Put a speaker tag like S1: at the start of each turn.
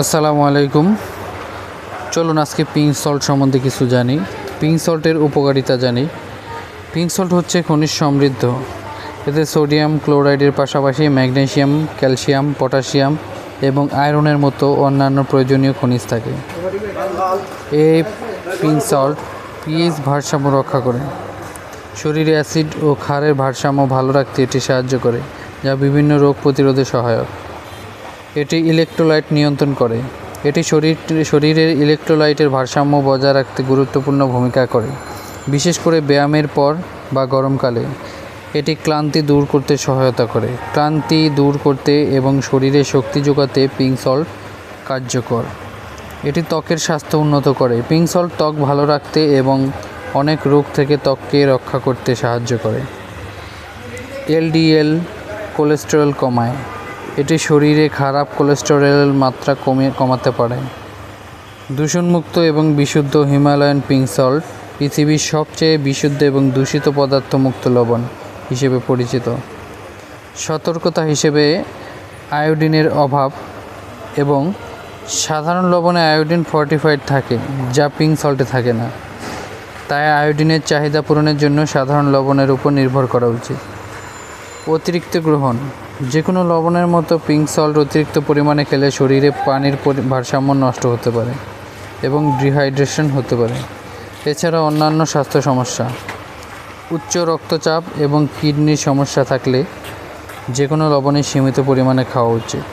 S1: আসসালামু আলাইকুম। চলুন আজকে পিঙ্ক সল্ট সম্বন্ধে কিছু জানি। পিঙ্ক সল্টের উপকারিতা জানি। পিঙ্ক সল্ট হচ্ছে খনিজ সমৃদ্ধ। এতে সোডিয়াম ক্লোরাইডের পাশাপাশি ম্যাগনেসিয়াম, ক্যালসিয়াম, পটাশিয়াম এবং আয়রনের মতো অন্যান্য প্রয়োজনীয় খনিজ থাকে। এই পিঙ্ক সল্ট পিএইচ ভারসাম্য রক্ষা করে। শরীরে অ্যাসিড ও ক্ষারের ভারসাম্য ভালো রাখতে এটি সাহায্য করে, যা বিভিন্ন রোগ প্রতিরোধে সহায়ক। এটি ইলেকট্রোলাইট নিয়ন্ত্রণ করে। এটি শরীরের ইলেকট্রোলাইটের ভারসাম্য বজায় রাখতে গুরুত্বপূর্ণ ভূমিকা করে, বিশেষ করে ব্যায়ামের পর বা গরমকালে। এটি ক্লান্তি দূর করতে সহায়তা করে। ক্লান্তি দূর করতে এবং শরীরে শক্তি যোগাতে পিঙ্ক সল্ট কার্যকর। এটি ত্বকের স্বাস্থ্য উন্নত করে। পিঙ্ক সল্ট ত্বক ভালো রাখতে এবং অনেক রোগ থেকে ত্বককে রক্ষা করতে সাহায্য করে। এলডিএল কোলেস্টেরল কমায়। এটি শরীরে খারাপ কোলেস্টেরলের মাত্রা কমাতে পারে। দূষণমুক্ত এবং বিশুদ্ধ হিমালয়ান পিঙ্ক সল্ট পৃথিবীর সবচেয়ে বিশুদ্ধ এবং দূষিত পদার্থমুক্ত লবণ হিসেবে পরিচিত। সতর্কতা হিসেবে আয়োডিনের অভাব এবং সাধারণ লবণে আয়োডিন ফর্টিফাইড থাকে, যা পিঙ্ক সল্টে থাকে না। তাই আয়োডিনের চাহিদা পূরণের জন্য সাধারণ লবণের উপর নির্ভর করা উচিত। অতিরিক্ত গ্রহণ। যে কোনো লবণের মতো পিঙ্ক সল্ট অতিরিক্ত পরিমাণে খেলে শরীরে পানির ভারসাম্য নষ্ট হতে পারে এবং ডিহাইড্রেশন হতে পারে। এছাড়া অন্যান্য স্বাস্থ্য সমস্যা, উচ্চ রক্তচাপ এবং কিডনির সমস্যা থাকলে যে কোনো লবণই সীমিত পরিমাণে খাওয়া উচিত।